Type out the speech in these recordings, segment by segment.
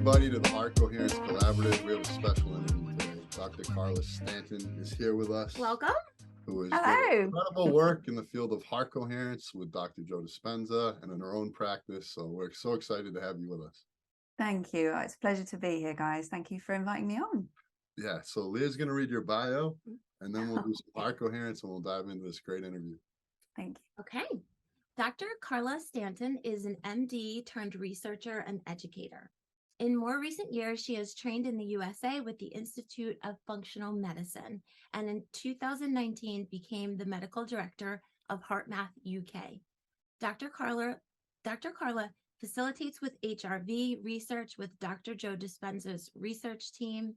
everybody to the Heart Coherence Collaborative. We have a special interview today. Dr. Carla Stanton is here with us. Welcome. Who is Hello. doing incredible work in the field of heart coherence with Dr. Joe Dispenza and in her own practice. So we're so excited to have you with us. Thank you. It's a pleasure to be here, guys. Thank you for inviting me on. Yeah, so Leah's going to read your bio, and then we'll do some heart coherence, and we'll dive into this great interview. Thank you. Okay. Dr. Carla Stanton is an MD turned researcher and educator. In more recent years, she has trained in the USA with the Institute of Functional Medicine, and in 2019 became the medical director of HeartMath UK. Dr. Carla facilitates with HRV research with Dr. Joe Dispenza's research team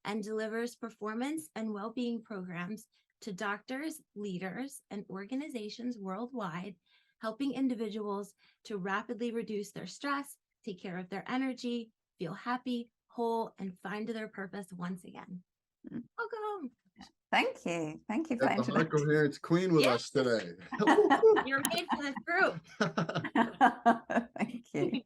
and delivers performance and well-being programs to doctors, leaders, and organizations worldwide, helping individuals to rapidly reduce their stress, take care of their energy, feel happy, whole, and find their purpose once again. Welcome. Thank you. Thank you for that The Heart introduction. Coherence Queen with us today. You're made for this group. Thank you.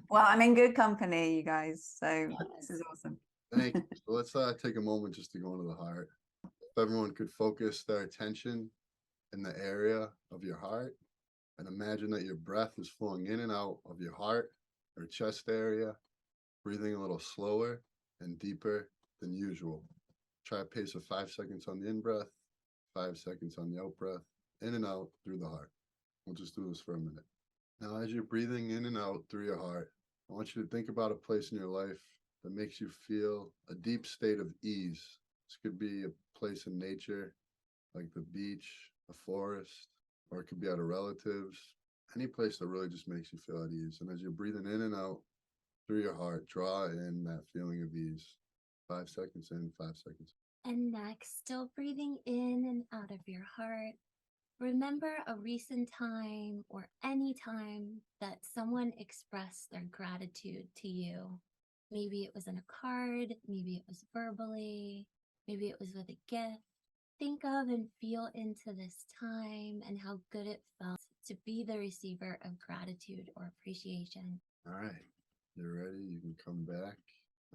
Well, I'm in good company, you guys. So this is awesome. Thank you. So let's take a moment just to go into the heart. If everyone could focus their attention in the area of your heart and imagine that your breath is flowing in and out of your heart or chest area, breathing a little slower and deeper than usual. Try a pace of 5 seconds on the in-breath, 5 seconds on the out-breath, in and out through the heart. We'll just do this for a minute. Now, as you're breathing in and out through your heart, I want you to think about a place in your life that makes you feel a deep state of ease. This could be a place in nature, like the beach, a forest, or it could be at a relative's, any place that really just makes you feel at ease. And as you're breathing in and out through your heart, draw in that feeling of ease. 5 seconds in, 5 seconds. And next, still breathing in and out of your heart. Remember a recent time or any time that someone expressed their gratitude to you. Maybe it was in a card, maybe it was verbally, maybe it was with a gift. Think of and feel into this time and how good it felt to be the receiver of gratitude or appreciation. All right, you're ready. You can come back.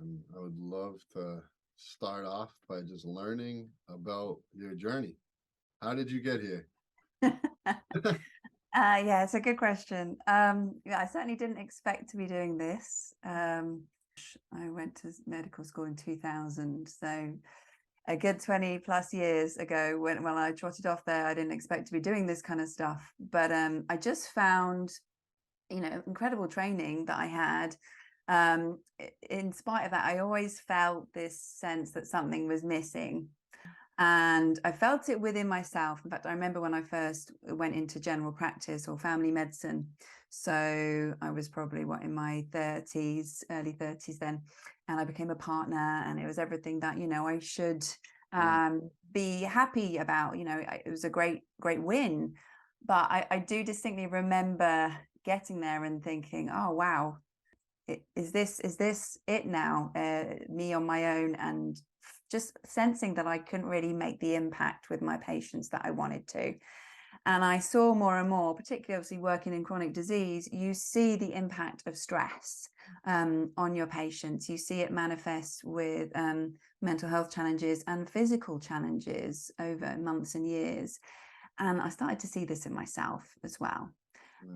And I would love to start off by just learning about your journey. How did you get here? Yeah, it's a good question. Yeah, I certainly didn't expect to be doing this. I went to medical school in 2000, so a good 20 plus years ago when I trotted off there, I didn't expect to be doing this kind of stuff. But I just found, incredible training that I had. In spite of that, I always felt this sense that something was missing. And I felt it within myself. In fact, I remember when I first went into general practice or family medicine. So I was probably in my 30s, early 30s then, and I became a partner, and it was everything that, I should be happy about. It was a great win. But I do distinctly remember getting there and thinking, oh, wow, is this it now? Me on my own, and just sensing that I couldn't really make the impact with my patients that I wanted to. And I saw more and more, particularly obviously working in chronic disease, you see the impact of stress on your patients. You see it manifest with mental health challenges and physical challenges over months and years. And I started to see this in myself as well.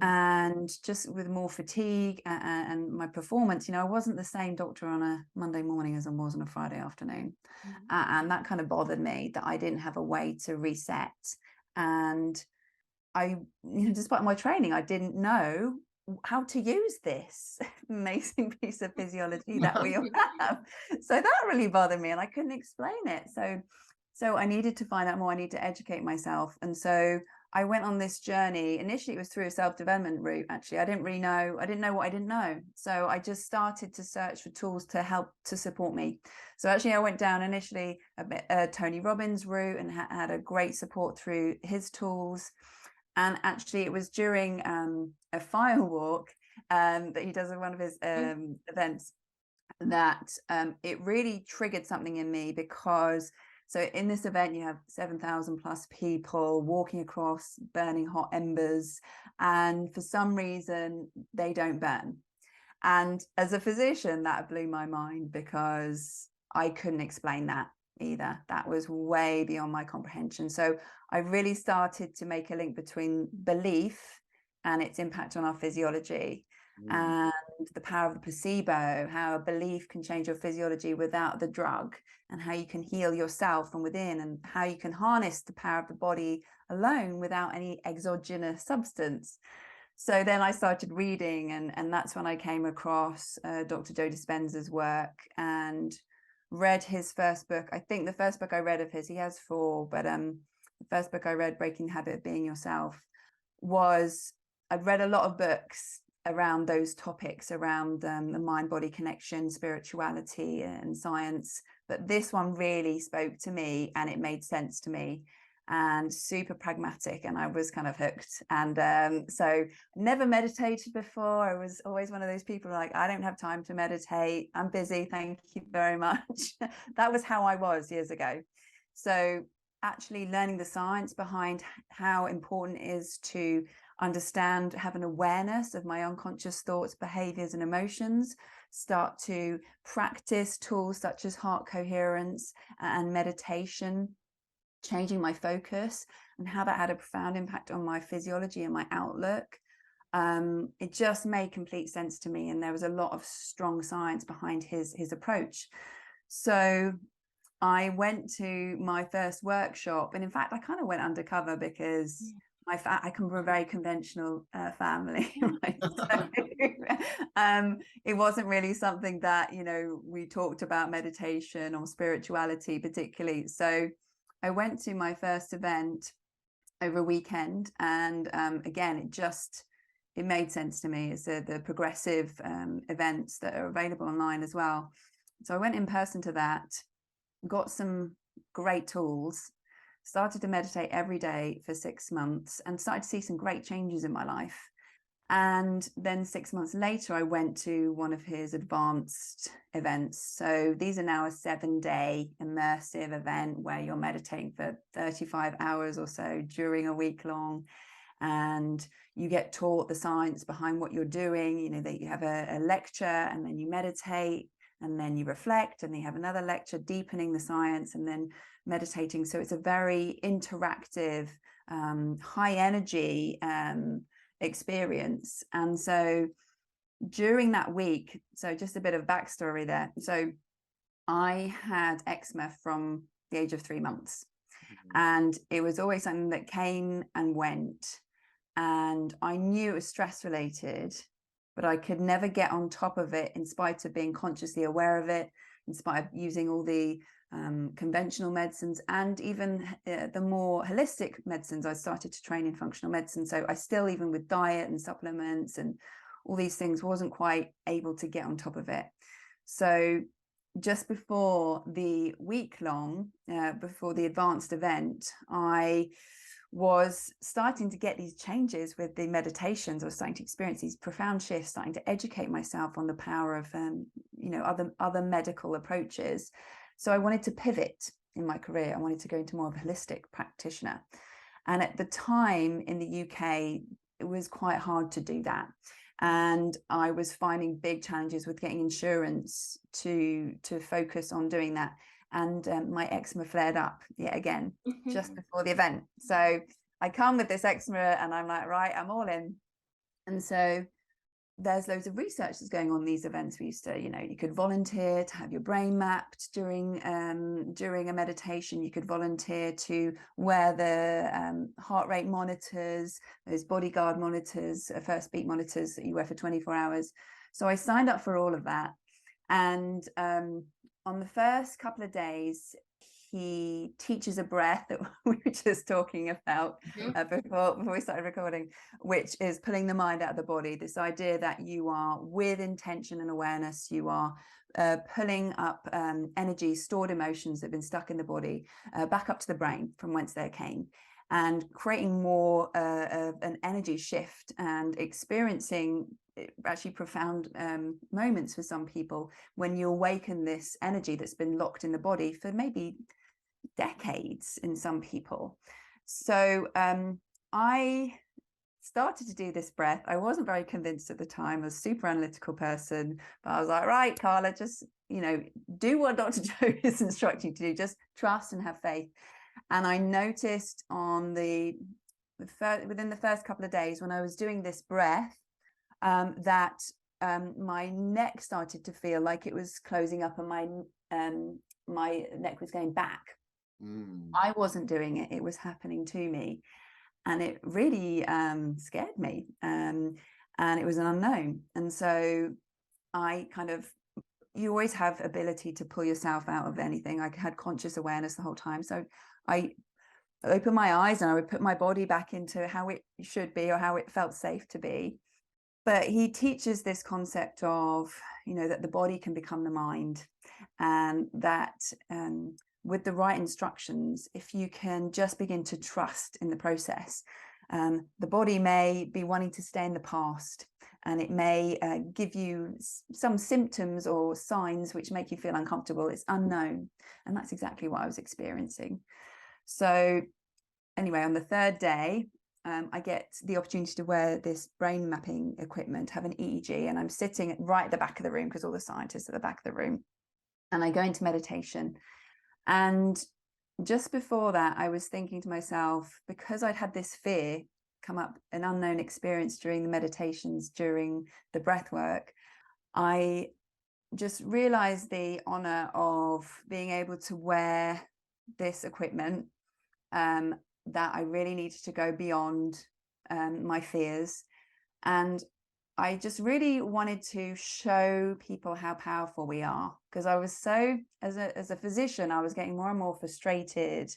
And just with more fatigue and my performance, I wasn't the same doctor on a Monday morning as I was on a Friday afternoon. And that kind of bothered me, that I didn't have a way to reset. And I, despite my training, I didn't know how to use this amazing piece of physiology that we all have. So that really bothered me, and I couldn't explain it. So I needed to find out more. I needed to educate myself. And so I went on this journey. Initially, it was through a self-development route. Actually, I didn't know what I didn't know. So I just started to search for tools to help to support me. So actually, I went down initially a Tony Robbins route and had a great support through his tools. And actually, it was during a fire walk that he does in one of his events that it really triggered something in me, because so in this event, you have 7,000 plus people walking across burning hot embers, and for some reason, they don't burn. And as a physician, that blew my mind because I couldn't explain that either. That was way beyond my comprehension. So I really started to make a link between belief and its impact on our physiology, and the power of the placebo, how a belief can change your physiology without the drug, and how you can heal yourself from within, and how you can harness the power of the body alone without any exogenous substance. So then I started reading, and that's when I came across Dr. Joe Dispenza's work and read his first book. I think the first book I read of his, he has 4, but the first book I read, Breaking the Habit of Being Yourself, I'd read a lot of books around those topics, around the mind-body connection, spirituality and science. But this one really spoke to me, and it made sense to me, and super pragmatic, and I was kind of hooked. And so never meditated before. I was always one of those people like, I don't have time to meditate, I'm busy, thank you very much. That was how I was years ago. So actually learning the science behind how important it is to understand, have an awareness of my unconscious thoughts, behaviors and emotions, start to practice tools such as heart coherence and meditation, changing my focus, and how that had a profound impact on my physiology and my outlook. It just made complete sense to me, and there was a lot of strong science behind his approach. So I went to my first workshop, and in fact I kind of went undercover because I come from a very conventional family. Right? So, it wasn't really something that, you know, we talked about meditation or spirituality particularly. So I went to my first event over a weekend, and again, it made sense to me. It's the progressive events that are available online as well. So I went in person to that, got some great tools, started to meditate every day for 6 months, and started to see some great changes in my life. And then 6 months later, I went to one of his advanced events. So these are now a 7-day immersive event where you're meditating for 35 hours or so during a week long. And you get taught the science behind what you're doing. You know, that you have a lecture, and then you meditate, and then you reflect, and then you have another lecture deepening the science, and then meditating. So it's a very interactive, high energy experience. And so during that week, so just a bit of backstory there. So I had eczema from the age of 3 months, and it was always something that came and went. And I knew it was stress related, but I could never get on top of it in spite of being consciously aware of it, in spite of using all the conventional medicines and even the more holistic medicines. I started to train in functional medicine. So I still, even with diet and supplements and all these things, wasn't quite able to get on top of it. So just before the week long, before the advanced event, I was starting to get these changes with the meditations. I was starting to experience these profound shifts, starting to educate myself on the power of other medical approaches. So I wanted to pivot in my career. I wanted to go into more of a holistic practitioner. And at the time in the UK, it was quite hard to do that. And I was finding big challenges with getting insurance to focus on doing that. And my eczema flared up yet again just before the event. So I come with this eczema, and I'm like, right, I'm all in. And so there's loads of research that's going on these events. We used to, you could volunteer to have your brain mapped during a meditation. You could volunteer to wear the heart rate monitors, those bodyguard monitors, first beat monitors that you wear for 24 hours. So I signed up for all of that. And on the first couple of days, he teaches a breath that we were just talking about before we started recording, which is pulling the mind out of the body. This idea that you are, with intention and awareness, you are pulling up energy, stored emotions that have been stuck in the body, back up to the brain from whence they came, and creating more an energy shift and experiencing actually profound moments for some people when you awaken this energy that's been locked in the body for maybe decades in some people. So I started to do this breath. I wasn't very convinced at the time. I was a super analytical person, but I was like, right, Carla, just, do what Dr. Joe is instructing you to do. Just trust and have faith. And I noticed on within the first couple of days when I was doing this breath, that my neck started to feel like it was closing up, and my neck was going back. I wasn't doing it. It was happening to me. And it really scared me. And it was an unknown. And so you always have ability to pull yourself out of anything. I had conscious awareness the whole time. So I opened my eyes and I would put my body back into how it should be or how it felt safe to be. But he teaches this concept of, that the body can become the mind, and that with the right instructions, if you can just begin to trust in the process, the body may be wanting to stay in the past, and it may give you some symptoms or signs which make you feel uncomfortable. It's unknown. And that's exactly what I was experiencing. So anyway, on the third day, I get the opportunity to wear this brain mapping equipment, have an EEG, and I'm sitting right at the back of the room because all the scientists are at the back of the room. And I go into meditation. And just before that, I was thinking to myself, because I'd had this fear come up, an unknown experience during the meditations, during the breath work, I just realized the honor of being able to wear this equipment, that I really needed to go beyond my fears. And I just really wanted to show people how powerful we are, because I was so, as a physician, I was getting more and more frustrated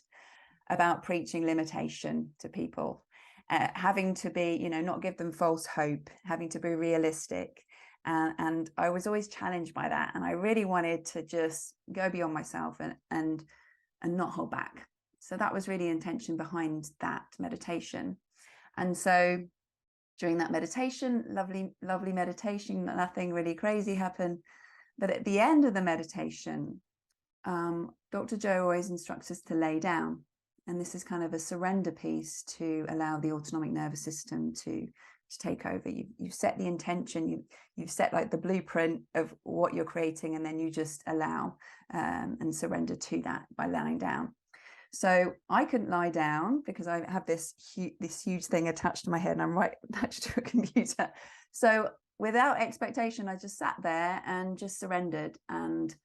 about preaching limitation to people, having to be, not give them false hope, having to be realistic. And I was always challenged by that. And I really wanted to just go beyond myself and not hold back. So that was really the intention behind that meditation. And so during that meditation, lovely meditation, nothing really crazy happened. But at the end of the meditation, Dr. Joe always instructs us to lay down. And this is kind of a surrender piece to allow the autonomic nervous system to take over. You've set the intention, you've set like the blueprint of what you're creating, and then you just allow and surrender to that by lying down. So I couldn't lie down because I have this huge thing attached to my head, and I'm right attached to a computer. So without expectation, I just sat there and just surrendered. And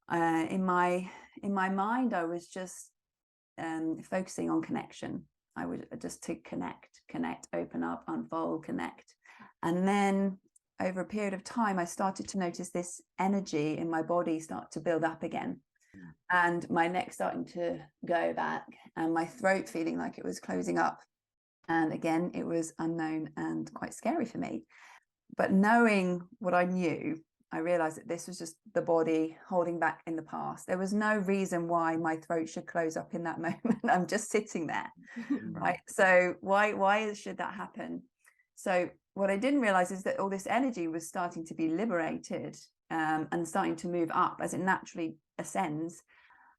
in my mind, I was just focusing on connection. I would just to connect, open up, unfold, connect. And then over a period of time, I started to notice this energy in my body start to build up again. And my neck starting to go back, and my throat feeling like it was closing up. And again, it was unknown and quite scary for me. But knowing what I knew, I realized that this was just the body holding back in the past. There was no reason why my throat should close up in that moment. I'm just sitting there, right? So why should that happen? So what I didn't realize is that all this energy was starting to be liberated and starting to move up as it naturally ascends.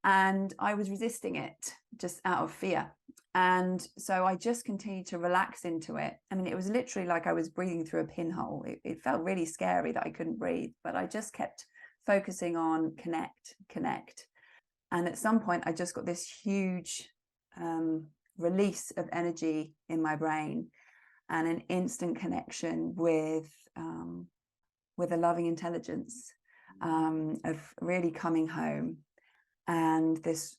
And I was resisting it just out of fear. And so I just continued to relax into it. I mean, it was literally like I was breathing through a pinhole. It felt really scary that I couldn't breathe, but I just kept focusing on connect. And at some point, I just got this huge release of energy in my brain and an instant connection with a loving intelligence of really coming home. And this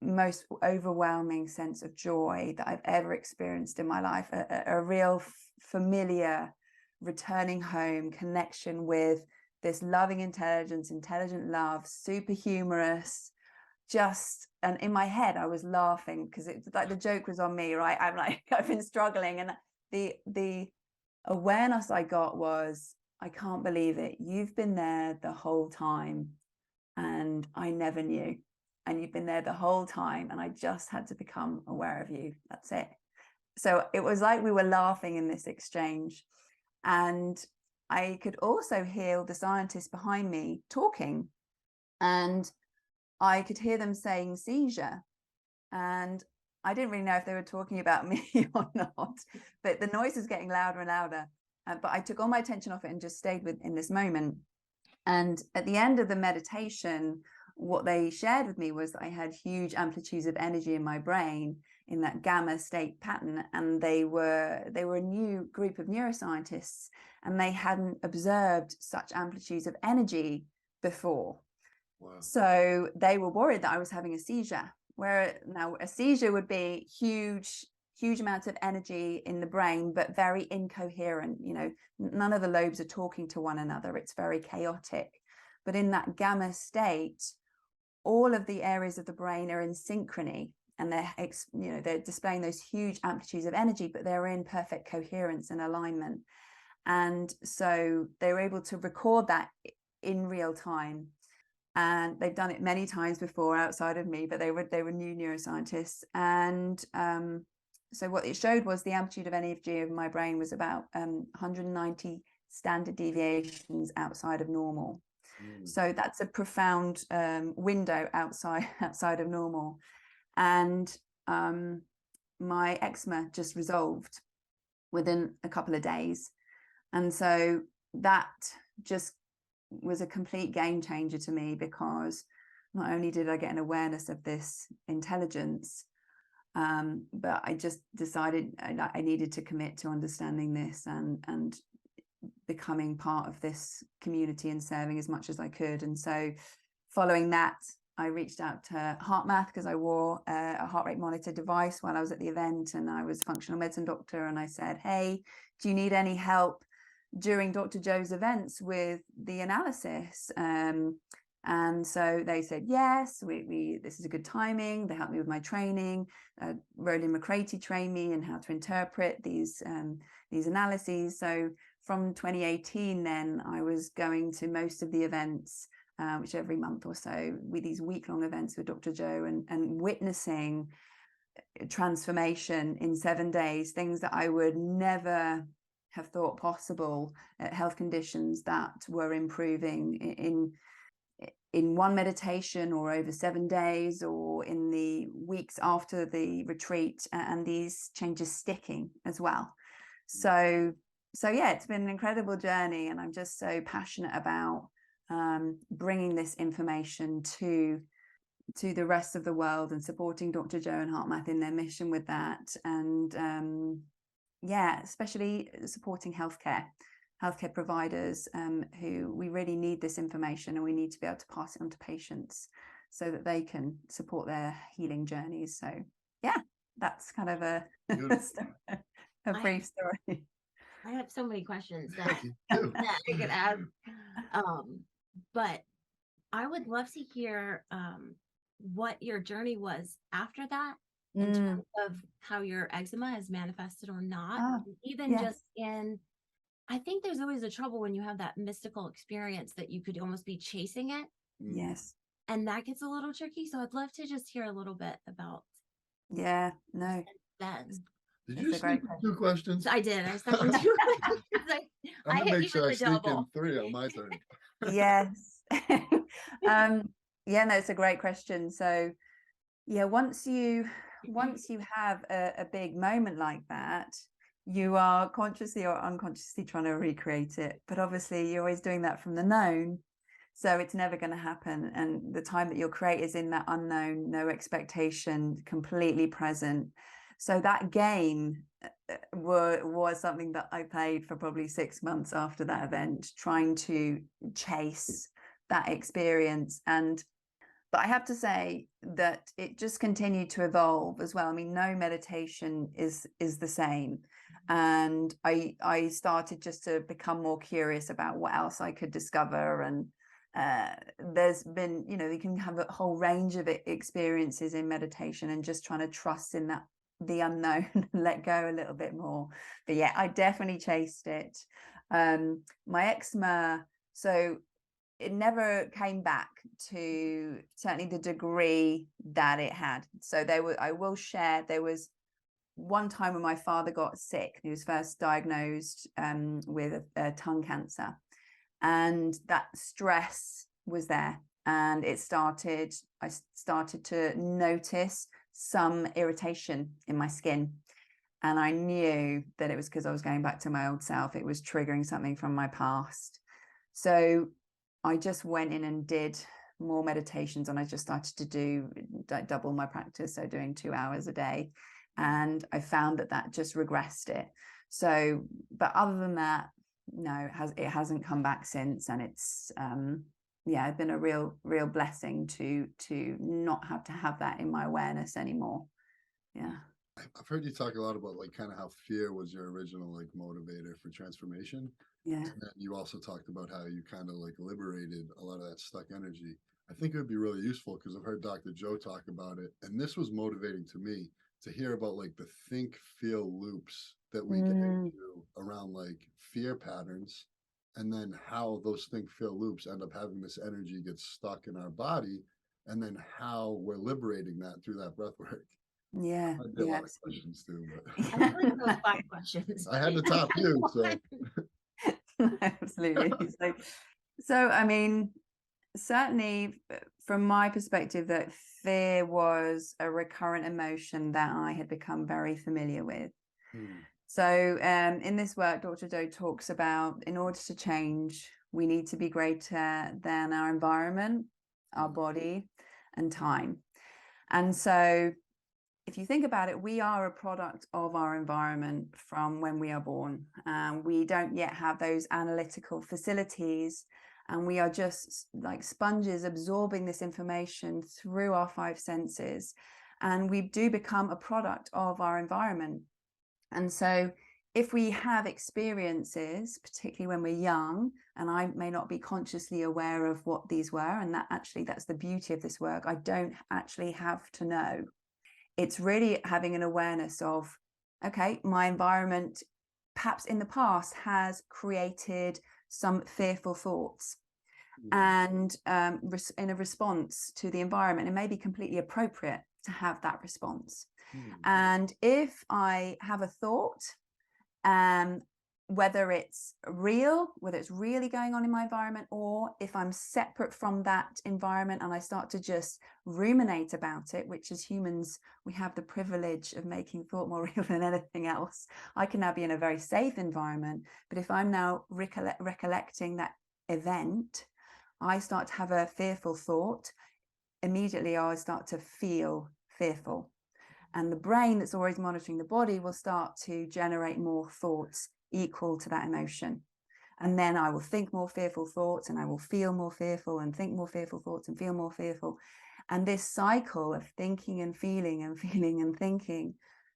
most overwhelming sense of joy that I've ever experienced in my life, a real familiar returning home connection with this loving intelligence, intelligent love, super humorous, and in my head I was laughing because it's like the joke was on me, right? I'm like, I've been struggling, and the awareness I got was, I can't believe it, you've been there the whole time and I never knew. And you've been there the whole time, and I just had to become aware of you. That's it. So it was like we were laughing in this exchange. And I could also hear the scientists behind me talking, and I could hear them saying seizure. And I didn't really know if they were talking about me or not, but the noise was getting louder and louder. But I took all my attention off it and just stayed in this moment. And at the end of the meditation, what they shared with me was that I had huge amplitudes of energy in my brain in that gamma state pattern. And they were a new group of neuroscientists, and they hadn't observed such amplitudes of energy before. Wow. So they were worried that I was having a seizure, where now a seizure would be huge amounts of energy in the brain, but very incoherent. You know, none of the lobes are talking to one another. It's very chaotic. But in that gamma state, all of the areas of the brain are in synchrony, and they're displaying those huge amplitudes of energy, but they're in perfect coherence and alignment. And so they were able to record that in real time. And they've done it many times before outside of me, but they were new neuroscientists. And so what it showed was the amplitude of energy of my brain was about 190 standard deviations outside of normal. So that's a profound window outside of normal. And my eczema just resolved within a couple of days. And so that just was a complete game changer to me, because not only did I get an awareness of this intelligence, but I just decided I needed to commit to understanding this and becoming part of this community and serving as much as I could. And so following that, I reached out to HeartMath, because I wore a heart rate monitor device while I was at the event, and I was a functional medicine doctor. And I said, hey, do you need any help during Dr. Joe's events with the analysis? And so they said, yes, this is a good timing. They helped me with my training. Roland McCraty trained me in how to interpret these analyses. So from 2018, then I was going to most of the events, which every month or so, with these week-long events with Dr. Joe, and witnessing transformation in 7 days, things that I would never have thought possible, health conditions that were improving in one meditation, or over 7 days, or in the weeks after the retreat, and these changes sticking as well. So yeah, it's been an incredible journey, and I'm just so passionate about bringing this information to the rest of the world, and supporting Dr. Joe and HeartMath in their mission with that. And yeah, especially supporting healthcare providers, who we really need this information, and we need to be able to pass it on to patients so that they can support their healing journeys. So yeah, that's kind of a brief story. I have so many questions that I could ask, but I would love to hear what your journey was after that, in terms of how your eczema has manifested or not. Even just in, I think there's always a trouble when you have that mystical experience that you could almost be chasing it. Yes. And that gets a little tricky. So I'd love to just hear a little bit about that. Did you sneak in 2 questions? I did. I stuck in 2 questions. I'm gonna make sure I sneak in double. 3 on my turn. Yes. Yeah, no, it's a great question. So yeah, once you have a big moment like that, you are consciously or unconsciously trying to recreate it, but obviously you're always doing that from the known, so it's never going to happen. And the time that you'll create is in that unknown, no expectation, completely present. So that game was something that I played for probably 6 months after that event, trying to chase that experience. But I have to say that it just continued to evolve as well. I mean, no meditation is the same. And I started just to become more curious about what else I could discover. And there's been, you can have a whole range of experiences in meditation, and just trying to trust in the unknown and let go a little bit more. But yeah, I definitely chased it. My eczema, so it never came back to certainly the degree that it had. So I will share, there was one time when my father got sick. He was first diagnosed with a tongue cancer, and that stress was there. And I started to notice some irritation in my skin. And I knew that it was because I was going back to my old self. It was triggering something from my past. So I just went in and did more meditations, and I just started to do double my practice, so doing 2 hours a day. And I found that just regressed it. So, but other than that, no, it hasn't come back since. And it's yeah, it's been a real blessing to not have to have that in my awareness anymore. Yeah. I've heard you talk a lot about like kind of how fear was your original like motivator for transformation. Yeah. And then you also talked about how you kind of like liberated a lot of that stuck energy. I think it would be really useful because I've heard Dr. Joe talk about it, and this was motivating to me to hear about like the think feel loops that we get into around like fear patterns, and then how those think feel loops end up having this energy get stuck in our body, and then how we're liberating that through that breath work. Yeah. I did a lot of questions too, but I like those 5 questions. I had to top you, so Absolutely. So I mean, certainly from my perspective, that fear was a recurrent emotion that I had become very familiar with. So in this work, Dr. Doe talks about, in order to change, we need to be greater than our environment, our body, and time. And so if you think about it, we are a product of our environment from when we are born. We don't yet have those analytical facilities, and we are just like sponges absorbing this information through our 5 senses. And we do become a product of our environment. And so if we have experiences, particularly when we're young, and I may not be consciously aware of what these were, and that's the beauty of this work, I don't actually have to know. It's really having an awareness of, okay, my environment perhaps in the past has created some fearful thoughts. And in a response to the environment, it may be completely appropriate to have that response. And if I have a thought, whether it's real, whether it's really going on in my environment, or if I'm separate from that environment and I start to just ruminate about it, which as humans, we have the privilege of making thought more real than anything else. I can now be in a very safe environment, but if I'm now recollecting that event, I start to have a fearful thought, immediately I start to feel fearful. And the brain that's always monitoring the body will start to generate more thoughts equal to that emotion. And then I will think more fearful thoughts, and I will feel more fearful and think more fearful thoughts and feel more fearful. And this cycle of thinking and feeling and feeling and thinking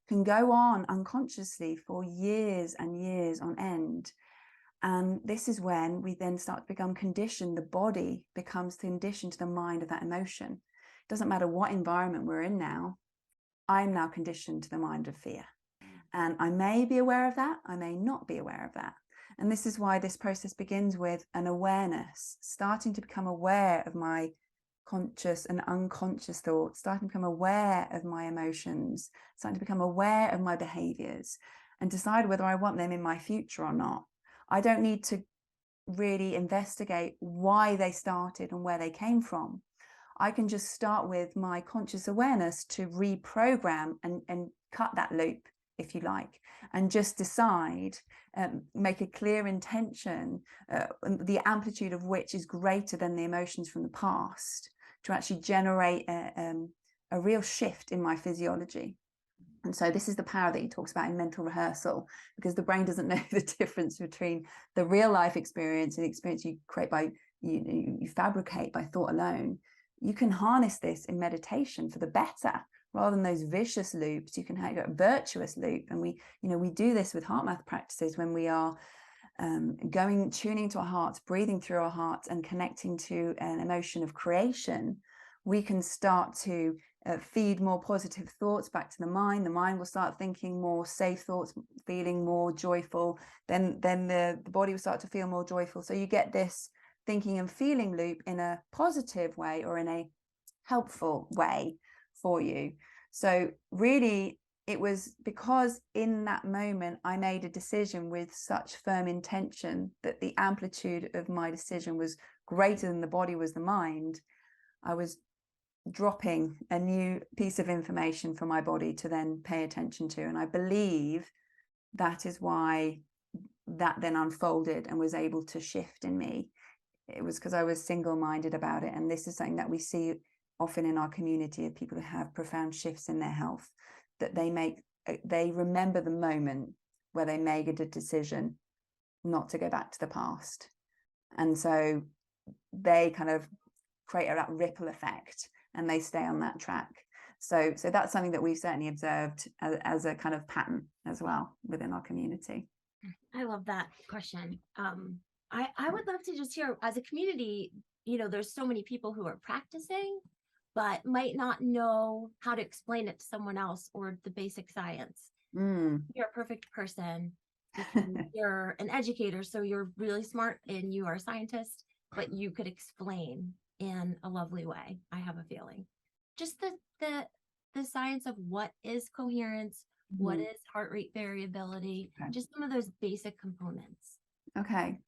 can go on unconsciously for years and years on end. And this is when we then start to become conditioned. The body becomes conditioned to the mind of that emotion. It doesn't matter what environment we're in now. I'm now conditioned to the mind of fear. And I may be aware of that. I may not be aware of that. And this is why this process begins with an awareness, starting to become aware of my conscious and unconscious thoughts, starting to become aware of my emotions, starting to become aware of my behaviors, and decide whether I want them in my future or not. I don't need to really investigate why they started and where they came from. I can just start with my conscious awareness to reprogram and cut that loop, if you like, and just decide, make a clear intention, the amplitude of which is greater than the emotions from the past, to actually generate a real shift in my physiology. And so this is the power that he talks about in mental rehearsal, because the brain doesn't know the difference between the real life experience and the experience you create by, you fabricate by thought alone. You can harness this in meditation for the better, rather than those vicious loops. You can have a virtuous loop. And we do this with heart math practices when we are tuning to our hearts, breathing through our hearts and connecting to an emotion of creation. We can start to feed more positive thoughts back to the mind. The mind will start thinking more safe thoughts, feeling more joyful. Then the body will start to feel more joyful. So you get this thinking and feeling loop in a positive way or in a helpful way for you. So really, it was because in that moment I made a decision with such firm intention that the amplitude of my decision was greater than the body was the mind. I was dropping a new piece of information for my body to then pay attention to. And I believe that is why that then unfolded and was able to shift in me. It was because I was single-minded about it. And this is something that we see often in our community of people who have profound shifts in their health, that they remember the moment where they made a decision not to go back to the past. And so they kind of create that ripple effect and they stay on that track. So that's something that we've certainly observed as a kind of pattern as well within our community. I love that question. I would love to just hear, as a community, there's so many people who are practicing, but might not know how to explain it to someone else or the basic science. You're a perfect person. You're an educator, so you're really smart and you are a scientist, but you could explain in a lovely way, I have a feeling. Just the science of what is coherence, what is heart rate variability, just some of those basic components. Okay.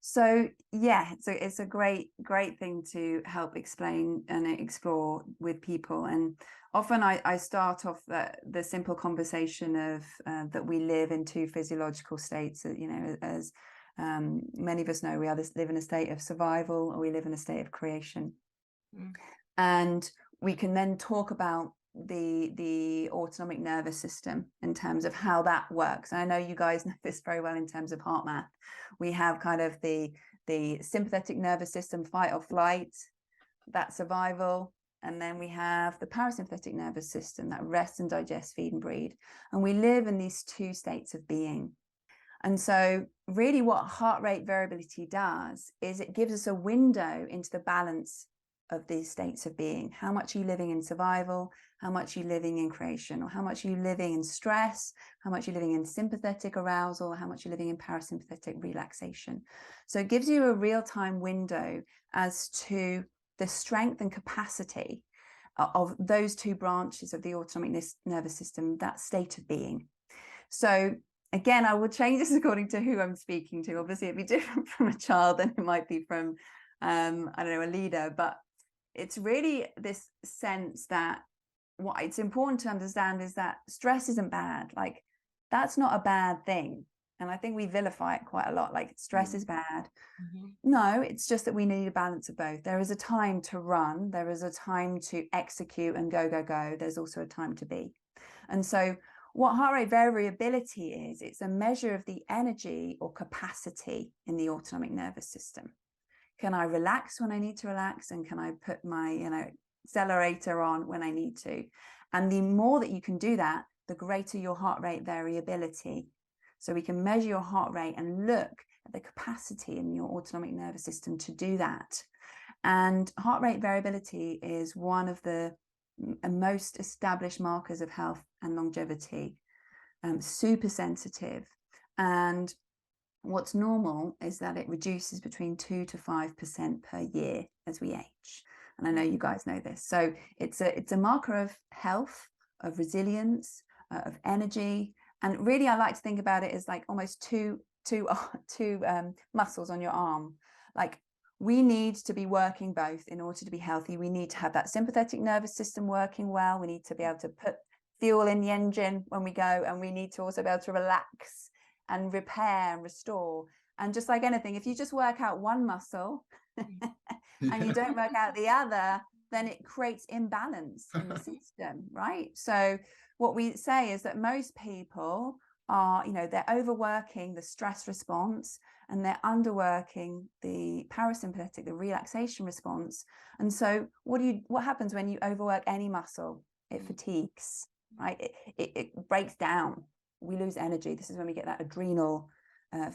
So yeah, so it's a great thing to help explain and explore with people. And often I start off the simple conversation of that we live in two physiological states. As many of us know, we either live in a state of survival or we live in a state of creation. And we can then talk about the autonomic nervous system in terms of how that works. And I know you guys know this very well in terms of heart math. We have kind of the sympathetic nervous system, fight or flight, that survival. And then we have the parasympathetic nervous system, that rest and digest, feed and breed. And we live in these two states of being. And so really what heart rate variability does is it gives us a window into the balance of these states of being. How much are you living in survival? How much are you living in creation? Or how much are you living in stress? How much are you living in sympathetic arousal? How much are you living in parasympathetic relaxation? So it gives you a real-time window as to the strength and capacity of those two branches of the autonomic nervous system, that state of being. So again, I will change this according to who I'm speaking to. Obviously, it'd be different from a child than it might be from, I don't know, a leader. But it's really this sense that what it's important to understand is that stress isn't bad. Like, that's not a bad thing. And I think we vilify it quite a lot, like stress is bad. No, it's just that we need a balance of both. There is a time to run. There is a time to execute and go, go, go. There's also a time to be. And so what heart rate variability is, it's a measure of the energy or capacity in the autonomic nervous system. Can I relax when I need to relax? And can I put my, accelerator on when I need to? And the more that you can do that, the greater your heart rate variability. So we can measure your heart rate and look at the capacity in your autonomic nervous system to do that. And heart rate variability is one of the most established markers of health and longevity, super sensitive. And what's normal is that it reduces between 2 to 5% per year as we age. And I know you guys know this. So it's a marker of health, of resilience, of energy. And really, I like to think about it as like almost two muscles on your arm. Like, we need to be working both in order to be healthy. We need to have that sympathetic nervous system working well. We need to be able to put fuel in the engine when we go, and we need to also be able to relax and repair and restore. And just like anything, if you just work out one muscle and you don't work out the other, then it creates imbalance in the system, right? So what we say is that most people are, they're overworking the stress response and they're underworking the parasympathetic, the relaxation response. And so what happens when you overwork any muscle? It fatigues, right? It breaks down. We lose energy. This is when we get that adrenal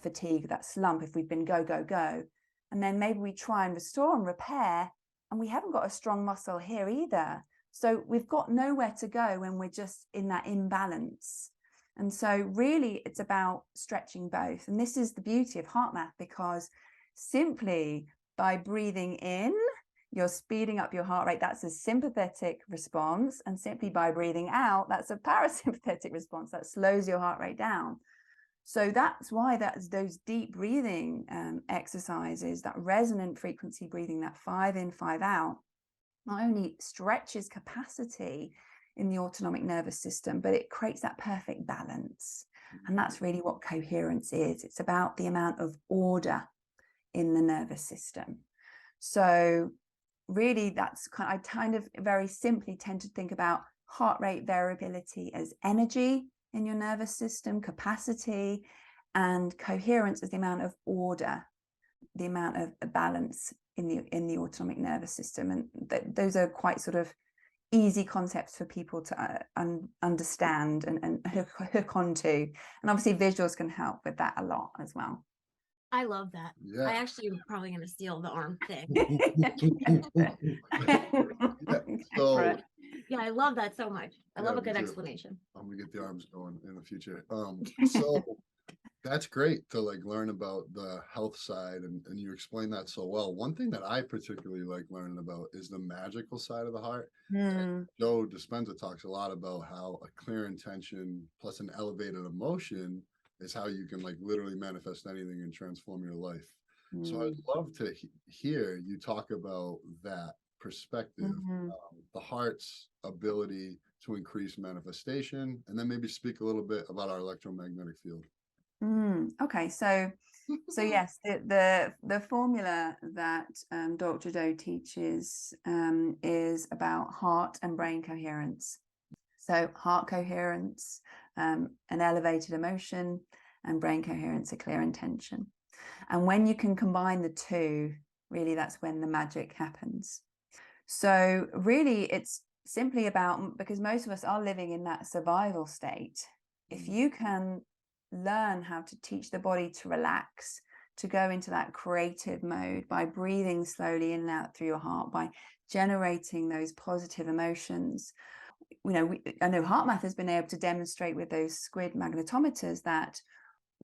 fatigue, that slump, if we've been go, go, go. And then maybe we try and restore and repair, and we haven't got a strong muscle here either. So we've got nowhere to go when we're just in that imbalance. And so really it's about stretching both. And this is the beauty of heart math, because simply by breathing in, you're speeding up your heart rate. That's a sympathetic response. And simply by breathing out, that's a parasympathetic response that slows your heart rate down. So that's why that's those deep breathing exercises, that resonant frequency breathing, that 5 in, 5 out, not only stretches capacity in the autonomic nervous system, but it creates that perfect balance. And that's really what coherence is. It's about the amount of order in the nervous system. So really that's I kind of very simply tend to think about heart rate variability as energy in your nervous system, capacity, and coherence as the amount of order, the amount of balance in the autonomic nervous system. And those are quite sort of easy concepts for people to understand and hook onto. And obviously visuals can help with that a lot as well. I love that. Yeah. I actually am probably going to steal the arm thing. So Yeah, I love that so much. I love a me good too. explanation. I'm gonna get the arms going in the future. So that's great to like learn about the health side, and you explain that so well. One thing that I particularly like learning about is the magical side of the heart. Joe Dispenza talks a lot about how a clear intention plus an elevated emotion is how you can like literally manifest anything and transform your life. So I'd love to hear you talk about that perspective, the heart's ability to increase manifestation, and then maybe speak a little bit about our electromagnetic field. Okay, so yes, the formula that Dr. Joe teaches is about heart and brain coherence. So heart coherence, an elevated emotion, and brain coherence, a clear intention. And when you can combine the two, really that's when the magic happens. So really it's simply about, because most of us are living in that survival state, if you can learn how to teach the body to relax, to go into that creative mode by breathing slowly in and out through your heart, by generating those positive emotions. I know HeartMath has been able to demonstrate with those squid magnetometers that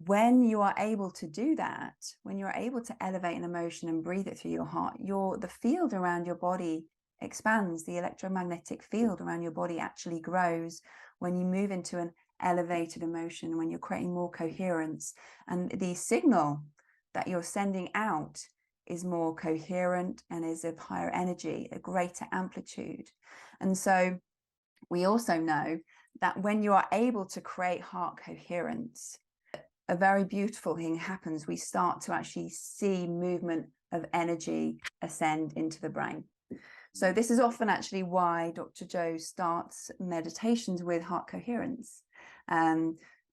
when you are able to do that, when you're able to elevate an emotion and breathe it through your heart, the field around your body expands. The electromagnetic field around your body actually grows when you move into an elevated emotion, when you're creating more coherence, and the signal that you're sending out is more coherent and is of higher energy, a greater amplitude. And so we also know that when you are able to create heart coherence, a very beautiful thing happens. We start to actually see movement of energy ascend into the brain. So this is often actually why Dr. Joe starts meditations with heart coherence.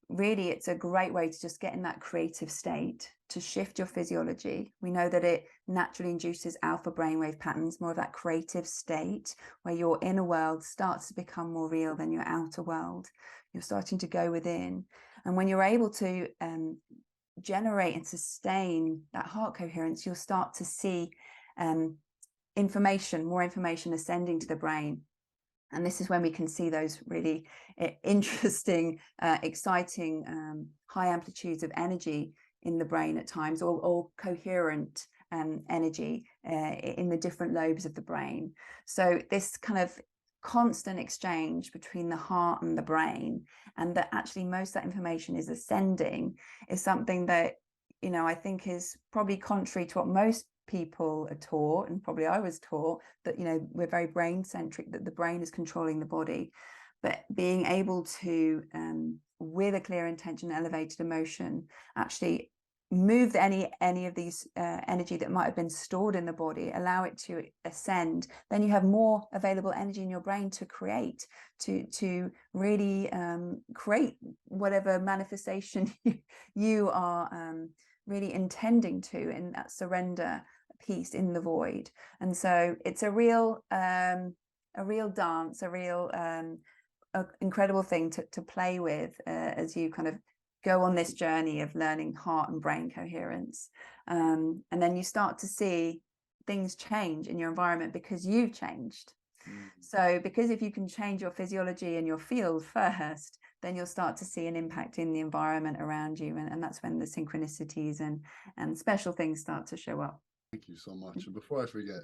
Really, it's a great way to just get in that creative state, to shift your physiology. We know that it naturally induces alpha brainwave patterns, more of that creative state where your inner world starts to become more real than your outer world. You're starting to go within. And when you're able to generate and sustain that heart coherence, you'll start to see more information ascending to the brain. And this is when we can see those really interesting, exciting, high amplitudes of energy in the brain at times, or coherent energy in the different lobes of the brain. So this kind of constant exchange between the heart and the brain, and that actually most of that information is ascending, is something that, I think is probably contrary to what most people are taught, and probably I was taught, that we're very brain centric, that the brain is controlling the body. But being able to with a clear intention, elevated emotion, actually move any of these energy that might have been stored in the body, allow it to ascend, then you have more available energy in your brain to create, to really create whatever manifestation you are really intending to, in that surrender piece in the void. And so it's a real dance, a real incredible thing to play with as you kind of go on this journey of learning heart and brain coherence. And then you start to see things change in your environment because you've changed. So because if you can change your physiology and your field first, then you'll start to see an impact in the environment around you. And that's when the synchronicities and special things start to show up. Thank you so much. And before I forget,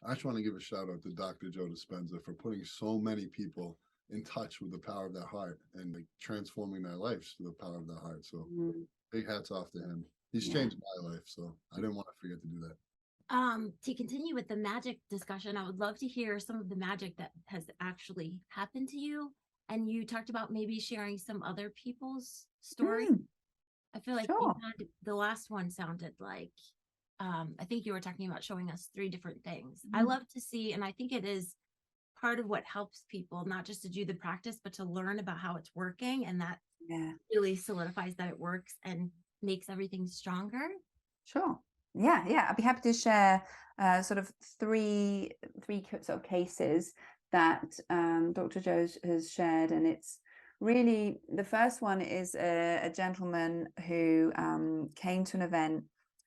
I just want to give a shout out to Dr. Joe Dispenza for putting so many people in touch with the power of their heart and like transforming their lives through the power of their heart. So big hats off to him. He's changed my life, so I didn't want to forget to do that. To continue with the magic discussion, I would love to hear some of the magic that has actually happened to you. And you talked about maybe sharing some other people's story. I feel like you Sure. had the last one sounded like, I think you were talking about showing us 3 different things. I love to see, and I think it is part of what helps people, not just to do the practice, but to learn about how it's working. And that Yeah. really solidifies that it works and makes everything stronger. Sure. Yeah. I'd be happy to share sort of three sort of cases that Dr. Joe has shared, and it's really, the first one is a gentleman who came to an event,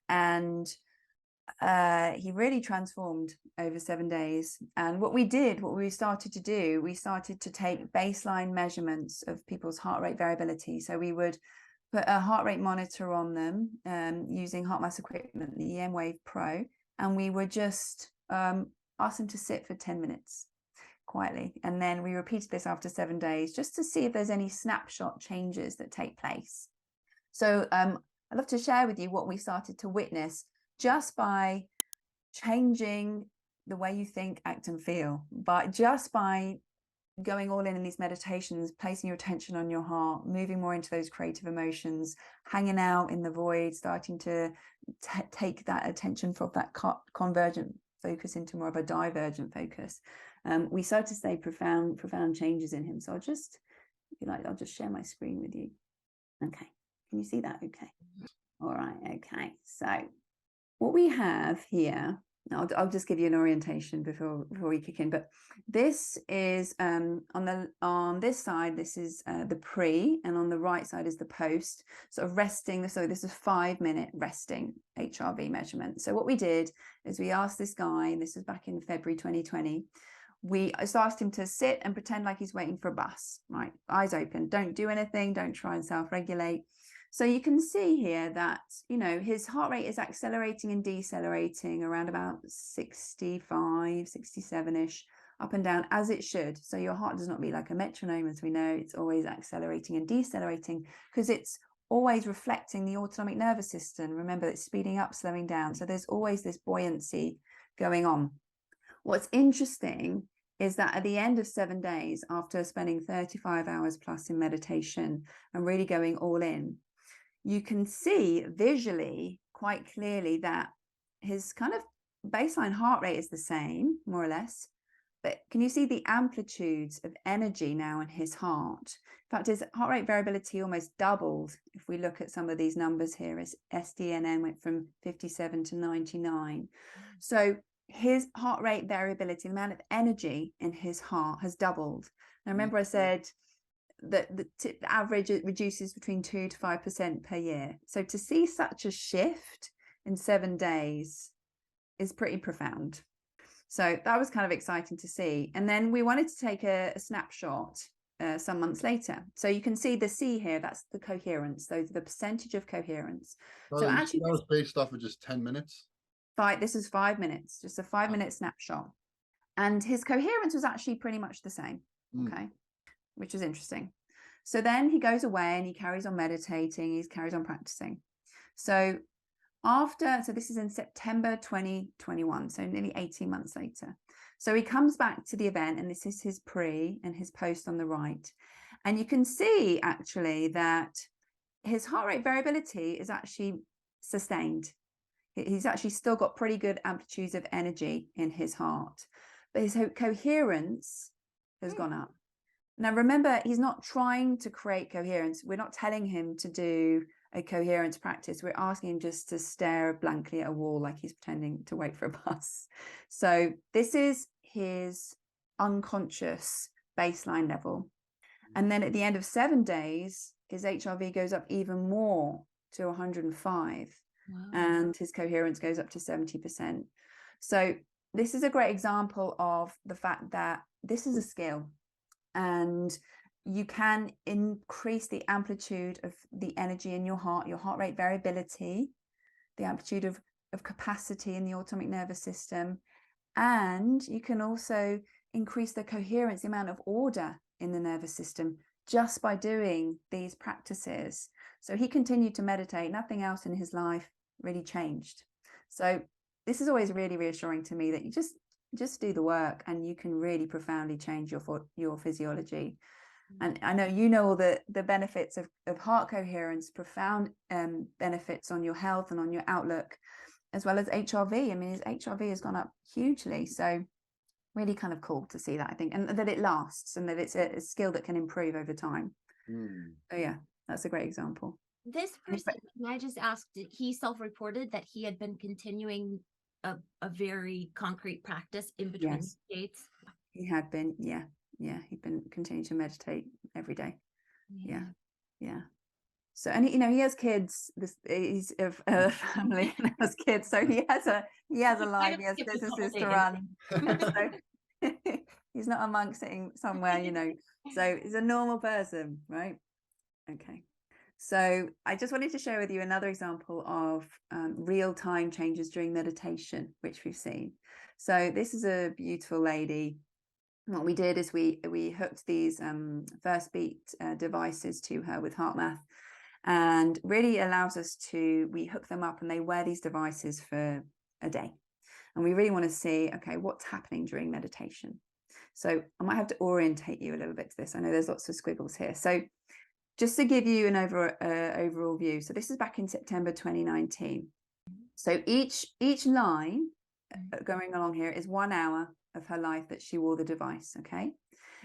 and he really transformed over 7 days. And what we started to do, we started to take baseline measurements of people's heart rate variability. So we would put a heart rate monitor on them using heart mass equipment, the EM-Wave Pro, and we would just ask them to sit for 10 minutes quietly. And then we repeated this after 7 days just to see if there's any snapshot changes that take place. So I'd love to share with you what we started to witness just by changing the way you think, act, and feel, but just by going all in these meditations, placing your attention on your heart, moving more into those creative emotions, hanging out in the void, starting to take that attention from that convergent focus into more of a divergent focus. We started to see profound changes in him. So I'll just, if you like, I'll just share my screen with you. Okay, can you see that? Okay. All right. Okay. So what we have here, I'll just give you an orientation before we kick in. But this is on this side, this is the pre, and on the right side is the post, sort of resting. So this is 5-minute resting HRV measurement. So what we did is we asked this guy, and this was back in February 2020. We just asked him to sit and pretend like he's waiting for a bus, right? Eyes open, don't do anything, don't try and self-regulate. So you can see here that, you know, his heart rate is accelerating and decelerating around about 65, 67-ish, up and down, as it should. So your heart does not beat like a metronome, as we know. It's always accelerating and decelerating because it's always reflecting the autonomic nervous system. Remember, it's speeding up, slowing down. So there's always this buoyancy going on. What's interesting is that at the end of 7 days, after spending 35 hours plus in meditation and really going all in, you can see visually quite clearly that his kind of baseline heart rate is the same, more or less. But can you see the amplitudes of energy now in his heart? In fact, his heart rate variability almost doubled. If we look at some of these numbers here, his SDNN went from 57 to 99. So his heart rate variability, the amount of energy in his heart, has doubled. Now, remember I said that the average, it reduces between 2 to 5% per year. So to see such a shift in 7 days is pretty profound. So that was kind of exciting to see. And then we wanted to take a snapshot some months later. So you can see the C here, that's the coherence. So the percentage of coherence. So actually that was based off of just 10 minutes? This is 5 minutes, just a 5-minute snapshot. And his coherence was actually pretty much the same. Okay, which is interesting. So then he goes away and he carries on meditating, he carries on practicing. So this is in September 2021, so nearly 18 months later. So he comes back to the event, and this is his pre and his post on the right. And you can see actually that his heart rate variability is actually sustained. He's actually still got pretty good amplitudes of energy in his heart, but his coherence has gone up. Now, remember, he's not trying to create coherence. We're not telling him to do a coherence practice. We're asking him just to stare blankly at a wall like he's pretending to wait for a bus. So this is his unconscious baseline level. And then at the end of 7 days, his HRV goes up even more to 105. Wow. And his coherence goes up to 70%. So this is a great example of the fact that this is a skill, and you can increase the amplitude of the energy in your heart rate variability, the amplitude of capacity in the autonomic nervous system, and you can also increase the coherence, the amount of order in the nervous system, just by doing these practices. So he continued to meditate. Nothing else in his life really changed. So this is always really reassuring to me, that you just do the work and you can really profoundly change your physiology. And I know you know all the benefits of heart coherence, profound benefits on your health and on your outlook, as well as HRV. I mean, his HRV has gone up hugely. So really kind of cool to see that, I think, and that it lasts, and that it's a skill that can improve over time. So yeah, that's a great example. This person, can I just ask, did he self-reported that he had been continuing a very concrete practice in between Yes. dates? He had been, yeah, he'd been continuing to meditate every day. Yeah. So, and he has kids. He's a family and has kids, so he has a life. He has businesses to run. So he's not a monk sitting somewhere, So he's a normal person, right? Okay. So I just wanted to share with you another example of real-time changes during meditation, which we've seen. So this is a beautiful lady. What we did is we hooked these first beat devices to her with HeartMath, and really allows us we hook them up and they wear these devices for a day. And we really want to see, okay, what's happening during meditation. So I might have to orientate you a little bit to this. I know there's lots of squiggles here. So just to give you an overall view. So this is back in September 2019. So each line going along here is 1 hour of her life that she wore the device, okay?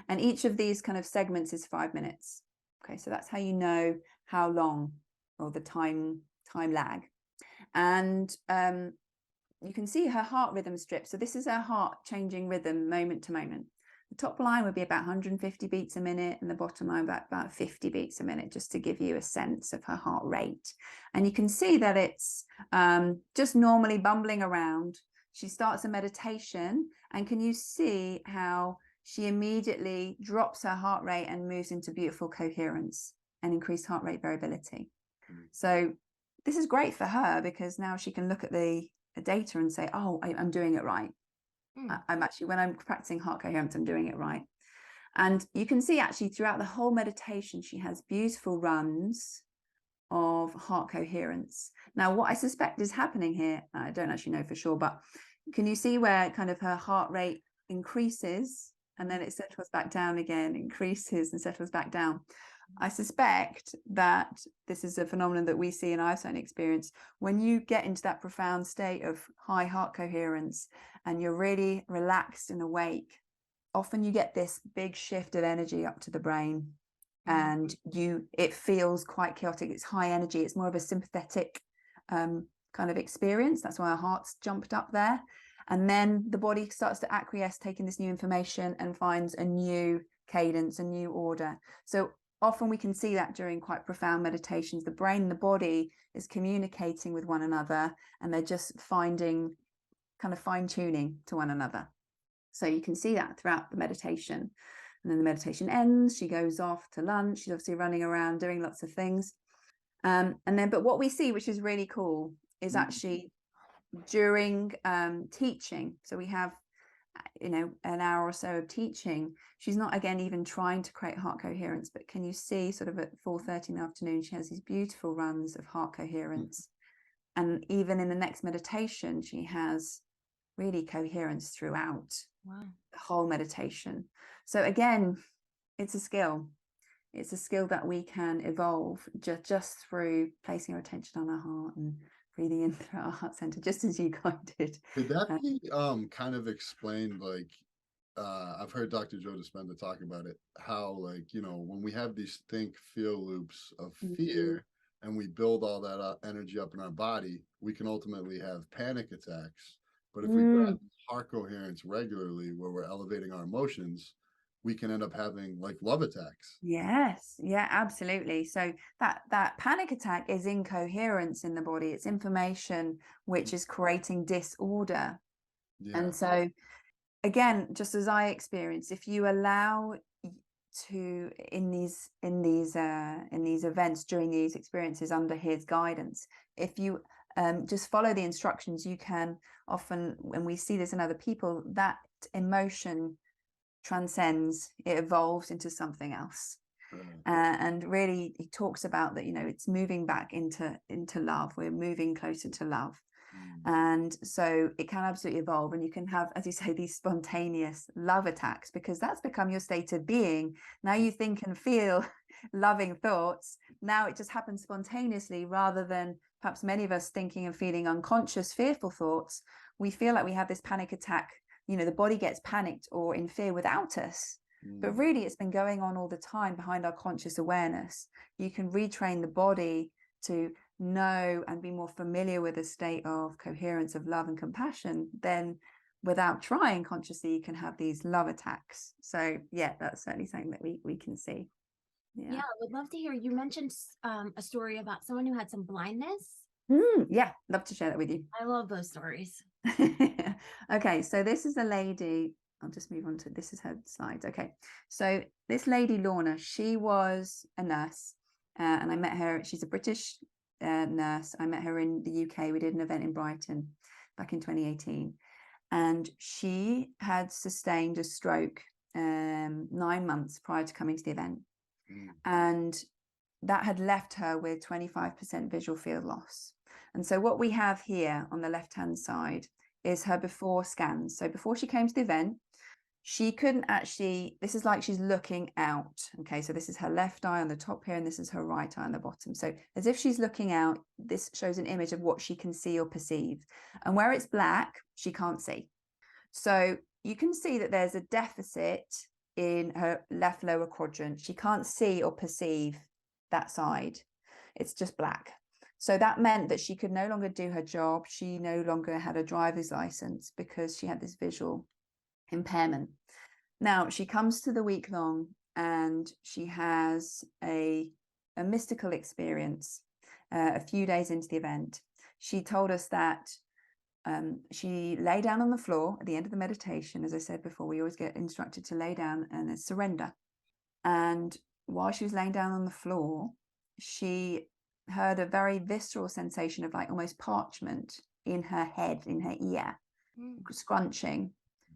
And each of these kind of segments is 5 minutes. Okay, so that's how you know how long, or the time lag. And you can see her heart rhythm strip. So this is her heart changing rhythm moment to moment. The top line would be about 150 beats a minute, and the bottom line about 50 beats a minute, just to give you a sense of her heart rate. And you can see that it's just normally bumbling around. She starts a meditation, and can you see how she immediately drops her heart rate and moves into beautiful coherence and increased heart rate variability. So this is great for her, because now she can look at the data and say, oh, I'm doing it right. I'm actually, when I'm practicing heart coherence, I'm doing it right. And you can see actually throughout the whole meditation, she has beautiful runs of heart coherence. Now, what I suspect is happening here, I don't actually know for sure, but can you see where kind of her heart rate increases and then it settles back down again, increases and settles back down? I suspect that this is a phenomenon that we see, and I've certainly experienced, when you get into that profound state of high heart coherence and you're really relaxed and awake, often you get this big shift of energy up to the brain, and it feels quite chaotic. It's high energy. It's more of a sympathetic kind of experience. That's why our heart's jumped up there. And then the body starts to acquiesce, taking this new information, and finds a new cadence, a new order. So often we can see that during quite profound meditations, the brain and the body is communicating with one another, and they're just finding kind of fine-tuning to one another. So you can see that throughout the meditation. And then the meditation ends, she goes off to lunch, she's obviously running around doing lots of things. But what we see, which is really cool, is actually during teaching. So we have an hour or so of teaching. She's not, again, even trying to create heart coherence, but can you see sort of at 4:30 in the afternoon, she has these beautiful runs of heart coherence. And even in the next meditation, she has really coherence throughout the whole meditation. So again, it's a skill. It's a skill that we can evolve just through placing our attention on our heart and breathing in through our heart center, just as you guys did. Could that be kind of explained, like I've heard Dr. Joe Dispenza talk about it, how, like, when we have these think feel loops of fear and we build all that energy up in our body, we can ultimately have panic attacks. But if we practice heart coherence regularly, where we're elevating our emotions, we can end up having like love attacks. Yes, yeah, absolutely. So that panic attack is incoherence in the body. It's information which is creating disorder. And so again, just as I experienced, if you allow to in these events, during these experiences under his guidance, if you just follow the instructions, you can often, when we see this in other people, that emotion transcends, it evolves into something else. And really he talks about that, it's moving back into love. We're moving closer to love. And so it can absolutely evolve, and you can have, as you say, these spontaneous love attacks, because that's become your state of being. Now you think and feel loving thoughts. Now it just happens spontaneously, rather than perhaps many of us thinking and feeling unconscious, fearful thoughts. We feel like we have this panic attack. The body gets panicked or in fear without us. But really, it's been going on all the time behind our conscious awareness. You can retrain the body to know and be more familiar with a state of coherence, of love and compassion. Then without trying consciously, you can have these love attacks. So yeah, that's certainly something that we can see. Yeah, I would love to hear. You mentioned a story about someone who had some blindness. Yeah, love to share that with you. I love those stories. Okay, so this is a lady. I'll just move on to, this is her slides. Okay, so this lady, Lorna, she was a nurse, and I met her. She's a British nurse. I met her in the UK. We did an event in Brighton back in 2018, and she had sustained a stroke 9 months prior to coming to the event. And that had left her with 25% visual field loss. And so what we have here on the left-hand side is her before scans. So before she came to the event, she couldn't actually, this is like she's looking out. Okay, so this is her left eye on the top here, and this is her right eye on the bottom. So as if she's looking out, this shows an image of what she can see or perceive. And where it's black, she can't see. So you can see that there's a deficit in her left lower quadrant. She can't see or perceive that side. It's just black. So that meant that she could no longer do her job. She no longer had a driver's license because she had this visual impairment. Now she comes to the week long, and she has a mystical experience a few days into the event. She told us that she lay down on the floor at the end of the meditation. As I said before, we always get instructed to lay down and surrender. And while she was laying down on the floor, she heard a very visceral sensation of like almost parchment in her head, in her ear, scrunching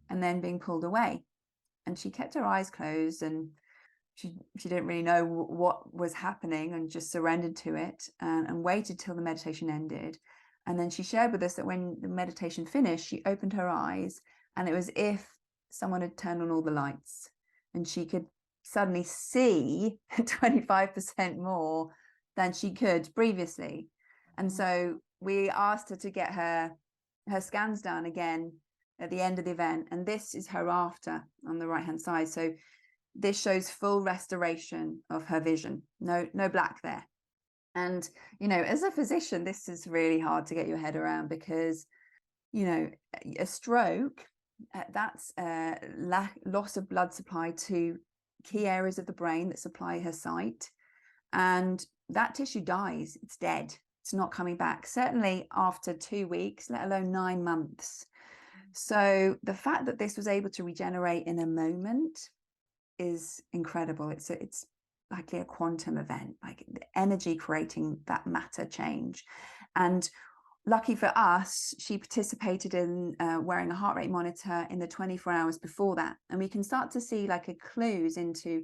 and then being pulled away. And she kept her eyes closed, and she didn't really know what was happening, and just surrendered to it, and waited till the meditation ended. And then she shared with us that when the meditation finished, she opened her eyes, and it was as if someone had turned on all the lights, and she could suddenly see 25% more than she could previously. And so we asked her to get her scans done again at the end of the event. And this is her after on the right hand side. So this shows full restoration of her vision. No black there. And, as a physician, this is really hard to get your head around, because, a stroke, that's loss of blood supply to key areas of the brain that supply her sight. And that tissue dies. It's dead. It's not coming back, certainly after 2 weeks, let alone 9 months. So the fact that this was able to regenerate in a moment is incredible. It's likely a quantum event, like the energy creating that matter change. And lucky for us, she participated in wearing a heart rate monitor in the 24 hours before that. And we can start to see like a clues into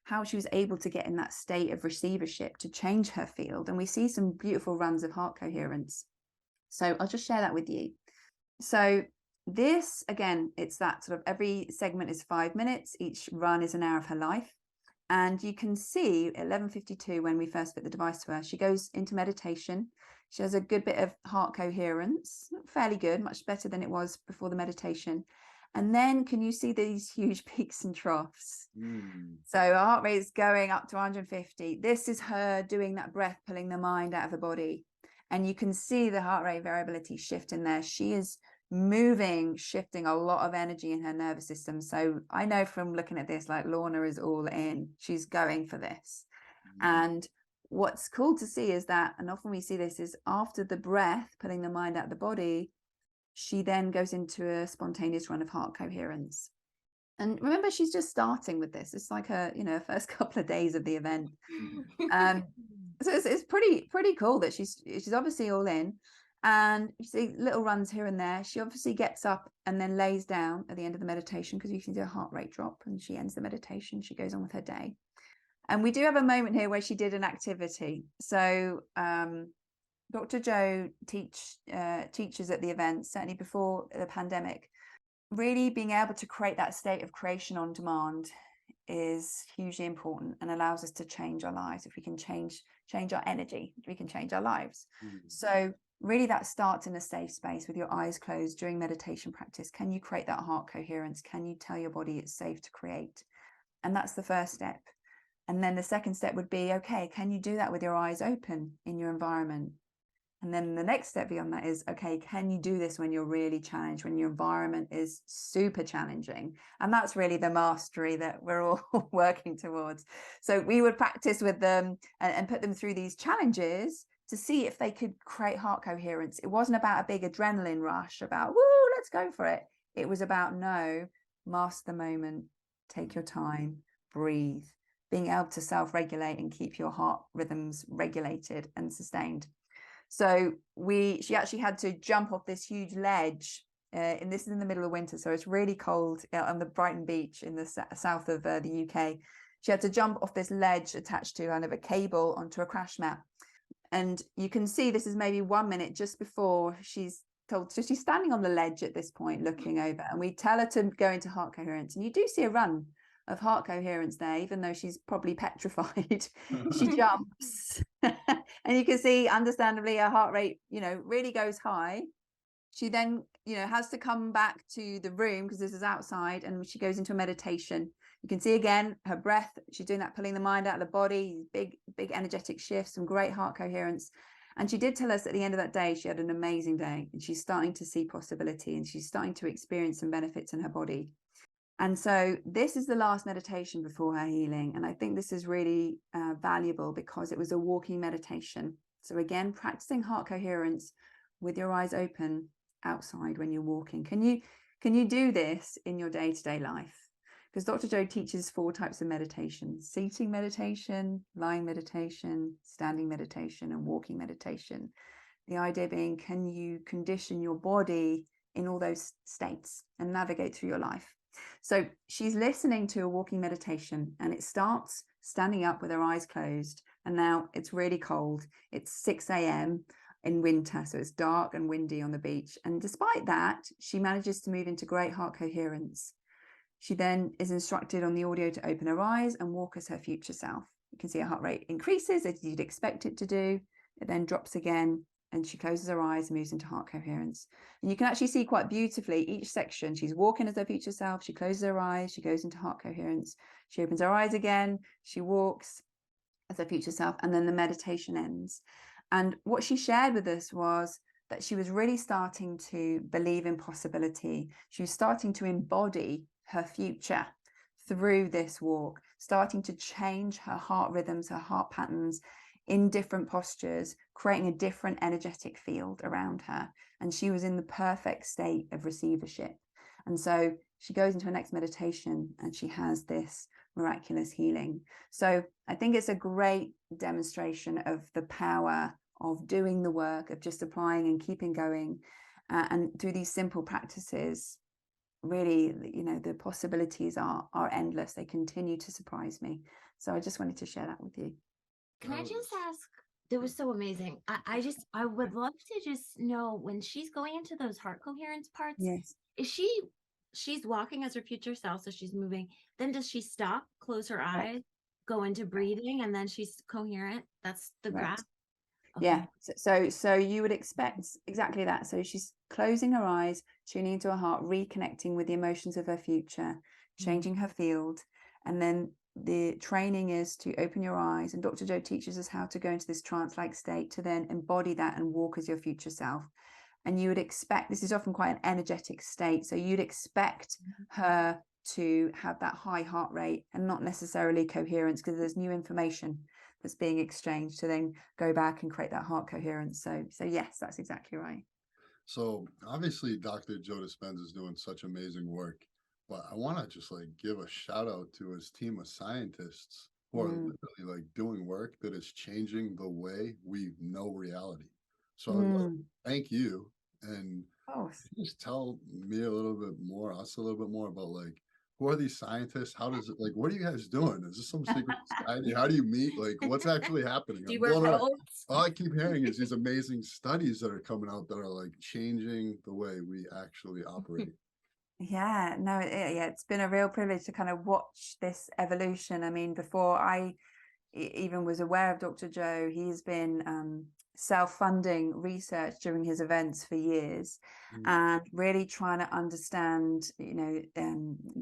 how she was able to get in that state of receivership to change her field. And we see some beautiful runs of heart coherence. So I'll just share that with you. So this, again, it's that sort of every segment is 5 minutes. Each run is an hour of her life. And you can see at 11:52, when we first put the device to her, she goes into meditation. She has a good bit of heart coherence, fairly good, much better than it was before the meditation. And then can you see these huge peaks and troughs? So her heart rate is going up to 150. This is her doing that breath, pulling the mind out of the body. And you can see the heart rate variability shift in there. She is moving, shifting a lot of energy in her nervous system. So I know from looking at this, like Lorna is all in. She's going for this. And what's cool to see is that, and often we see this, is after the breath, pulling the mind out of the body, she then goes into a spontaneous run of heart coherence. And remember, she's just starting with this. It's like her, first couple of days of the event. So it's pretty cool that she's obviously all in. And you see little runs here and there. She obviously gets up and then lays down at the end of the meditation, because you can see her heart rate drop, and she ends the meditation. She goes on with her day. And we do have a moment here where she did an activity. So Dr. Joe teaches at the event, certainly before the pandemic. Really being able to create that state of creation on demand is hugely important and allows us to change our lives. If we can change our energy, we can change our lives. So really that starts in a safe space with your eyes closed during meditation practice. Can you create that heart coherence? Can you tell your body it's safe to create? And that's the first step. And then the second step would be, okay, can you do that with your eyes open in your environment? And then the next step beyond that is, okay, can you do this when you're really challenged, when your environment is super challenging? And that's really the mastery that we're all working towards. So we would practice with them and put them through these challenges to see if they could create heart coherence. It wasn't about a big adrenaline rush about, woo, let's go for it. It was about, no, master the moment, take your time, breathe, being able to self-regulate and keep your heart rhythms regulated and sustained. So she actually had to jump off this huge ledge, and this is in the middle of winter, so it's really cold on the Brighton beach in the south of the UK. She had to jump off this ledge attached to kind of a cable onto a crash mat. And you can see this is maybe 1 minute just before she's told. So she's standing on the ledge at this point, looking over, and we tell her to go into heart coherence. And you do see a run of heart coherence there, even though she's probably petrified. She jumps and you can see, understandably, her heart rate, really goes high. She then, has to come back to the room because this is outside, and she goes into a meditation. You can see again her breath. She's doing that, pulling the mind out of the body, big energetic shifts, some great heart coherence. And she did tell us at the end of that day, she had an amazing day, and she's starting to see possibility, and she's starting to experience some benefits in her body. And so this is the last meditation before her healing. And I think this is really valuable because it was a walking meditation. So again, practicing heart coherence with your eyes open outside when you're walking. Can you do this in your day-to-day life? Because Dr. Joe teaches 4 types of meditation: seating meditation, lying meditation, standing meditation, and walking meditation. The idea being, can you condition your body in all those states and navigate through your life? So she's listening to a walking meditation, and it starts standing up with her eyes closed. And now it's really cold. It's 6 a.m. in winter, so it's dark and windy on the beach. And despite that, she manages to move into great heart coherence. She then is instructed on the audio to open her eyes and walk as her future self. You can see her heart rate increases as you'd expect it to do. It then drops again, and she closes her eyes and moves into heart coherence. And you can actually see quite beautifully each section. She's walking as her future self. She closes her eyes. She goes into heart coherence. She opens her eyes again. She walks as her future self. And then the meditation ends. And what she shared with us was that she was really starting to believe in possibility. She was starting to embody her future through this walk, starting to change her heart rhythms, her heart patterns, in different postures, creating a different energetic field around her. And she was in the perfect state of receivership. And so she goes into her next meditation and she has this miraculous healing. So I think it's a great demonstration of the power of doing the work, of just applying and keeping going. And through these simple practices, really, the possibilities are endless. They continue to surprise me. So I just wanted to share that with you. Can I just ask? That was so amazing. I would love to just know, when she's going into those heart coherence parts, Yes. is she's walking as her future self, so she's moving. Then does she stop, close her eyes, go into breathing, and then she's coherent? That's the Right. graph. Okay. Yeah. So you would expect exactly that. So she's closing her eyes, tuning into her heart, reconnecting with the emotions of her future, changing her field. And then the training is to open your eyes. And Dr. Joe teaches us how to go into this trance-like state to then embody that and walk as your future self. And you would expect, this is often quite an energetic state, so you'd expect her to have that high heart rate and not necessarily coherence, because there's new information that's being exchanged to then go back and create that heart coherence. So yes, that's exactly right. So obviously Dr. Joe Dispenza is doing such amazing work, but I want to just give a shout out to his team of scientists who are literally doing work that is changing the way we know reality. So I'd like to thank you, and just tell me a little bit more, us a little bit more about who are these scientists? How does it, like, what are you guys doing? Is this some secret society? How do you meet? Like, what's actually happening? Do you I'm wear blown away. coats? All I keep hearing is these amazing studies that are coming out that are like changing the way we actually operate. Yeah, no, yeah, it's been a real privilege to kind of watch this evolution. I mean, before I even was aware of Dr. Joe, he's been self-funding research during his events for years, and really trying to understand,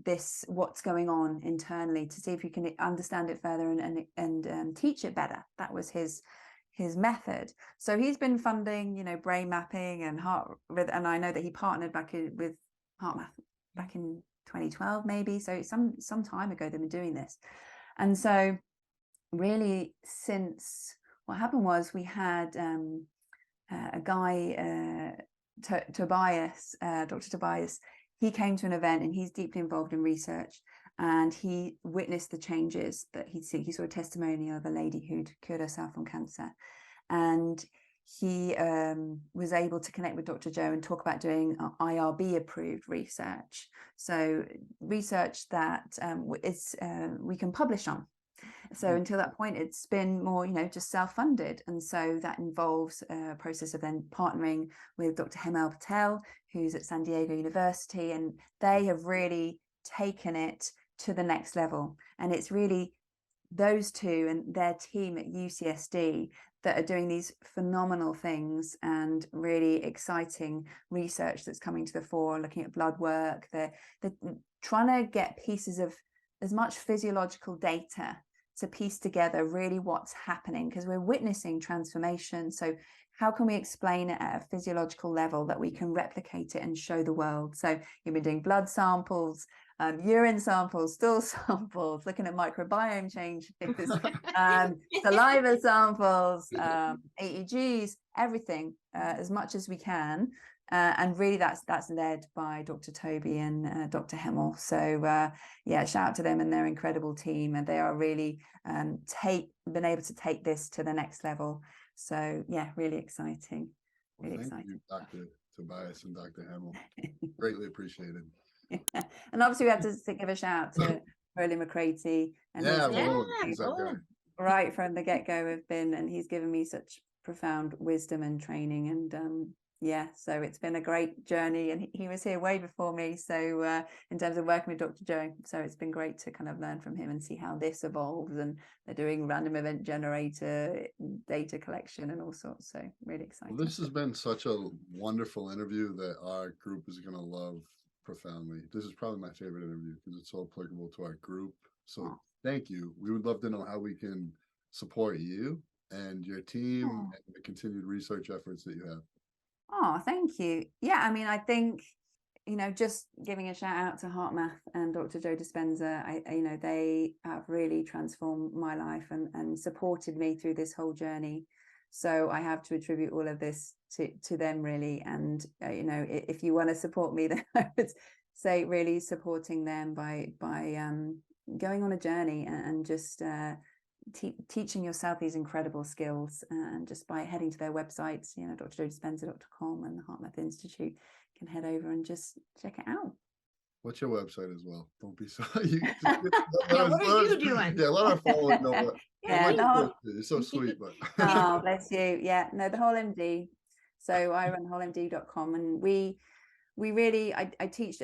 this, what's going on internally, to see if you can understand it further and teach it better. That was his method. So he's been funding, brain mapping and heart rhythm, and I know that he partnered with HeartMath back in 2012, maybe. So some time ago they've been doing this, and so really, since what happened was we had a guy, Tobias, Dr. Tobias. He came to an event, and he's deeply involved in research, and he witnessed the changes that he'd seen. He saw a testimonial of a lady who'd cured herself from cancer, and he was able to connect with Dr. Joe and talk about doing IRB approved research. So research that we can publish on. So until that point, it's been more, just self-funded. And so that involves a process of then partnering with Dr. Hemal Patel, who's at San Diego University, and they have really taken it to the next level. And it's really those two and their team at UCSD that are doing these phenomenal things and really exciting research that's coming to the fore, looking at blood work. They're trying to get pieces of as much physiological data to piece together really what's happening, because we're witnessing transformation. So how can we explain it at a physiological level that we can replicate it and show the world? So you've been doing blood samples, urine samples, stool samples, looking at microbiome changes, saliva samples, EEGs, everything, as much as we can. And really that's led by Dr. Toby and Dr. Hemmel. So yeah, shout out to them and their incredible team. And they are really been able to take this to the next level. So yeah, really exciting. Well, Really thank exciting. you, Dr. Tobias and Dr. Hemmel. Greatly appreciated. Yeah. And obviously we have to give a shout out to Rolly McCratey and his team. He's that guy. Right from the get-go have been, and he's given me such profound wisdom and training, and yeah, so it's been a great journey, and he was here way before me, so in terms of working with Dr. Joe, so it's been great to kind of learn from him and see how this evolves. And they're doing random event generator, data collection, and all sorts, so really exciting. Well, this has been such a wonderful interview that our group is going to love profoundly. This is probably my favorite interview because it's so applicable to our group. So thank you. We would love to know how we can support you and your team and the continued research efforts that you have. Oh, thank you. Yeah, I mean, I think, just giving a shout out to HeartMath and Dr. Joe Dispenza, they have really transformed my life and supported me through this whole journey. So I have to attribute all of this to them, really. And, if you want to support me, then I would say really supporting them by going on a journey and just teaching yourself these incredible skills, and just by heading to their websites, drjoedispenza.com, and the HeartMath Institute, can head over and just check it out. What's your website as well? Don't be so. What are you doing? Yeah, let our followers know what. Yeah, You're so sweet, but oh, bless you. Yeah, no, the whole MD. So I run wholemd.com, and we really, I teach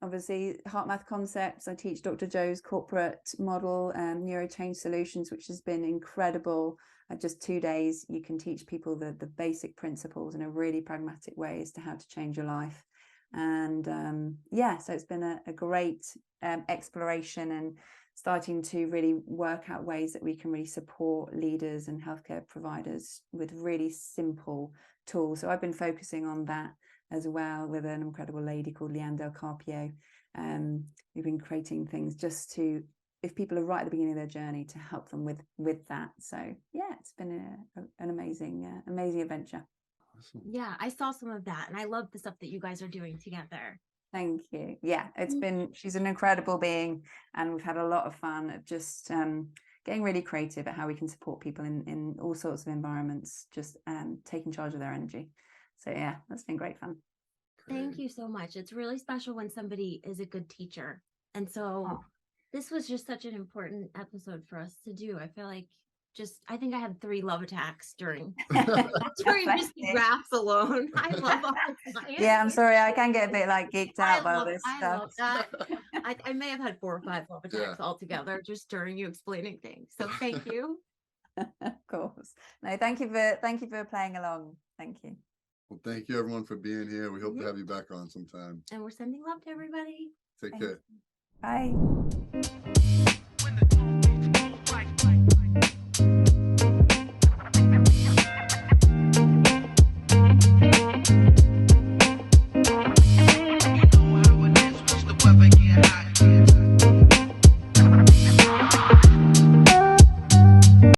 obviously HeartMath concepts. I teach Dr. Joe's corporate model, neurochange solutions, which has been incredible. Just 2 days, you can teach people the basic principles in a really pragmatic way as to how to change your life. And yeah, so it's been a great exploration and starting to really work out ways that we can really support leaders and healthcare providers with really simple tools. So I've been focusing on that as well with an incredible lady called Leanne Del Carpio. We've been creating things just to, if people are right at the beginning of their journey, to help them with that. So yeah, it's been an amazing adventure. awesome. Yeah, I saw some of that, and I love the stuff that you guys are doing together. Thank you. Yeah, she's an incredible being, and we've had a lot of fun of just getting really creative at how we can support people in all sorts of environments, just taking charge of their energy. So yeah, that's been great fun. Thank you so much. It's really special when somebody is a good teacher. And so Oh. this was just such an important episode for us to do. I feel like I think I had 3 love attacks during just the graphs alone. I love all the science. Yeah, I'm sorry, I can get a bit like geeked out by all this I stuff. love that. I may have had 4 or 5 love attacks altogether just during you explaining things. So thank you. Of course. No, thank you for playing along. Thank you. Well, thank you everyone for being here. We hope to have you back on sometime. And we're sending love to everybody. Take Thank care. you. Bye.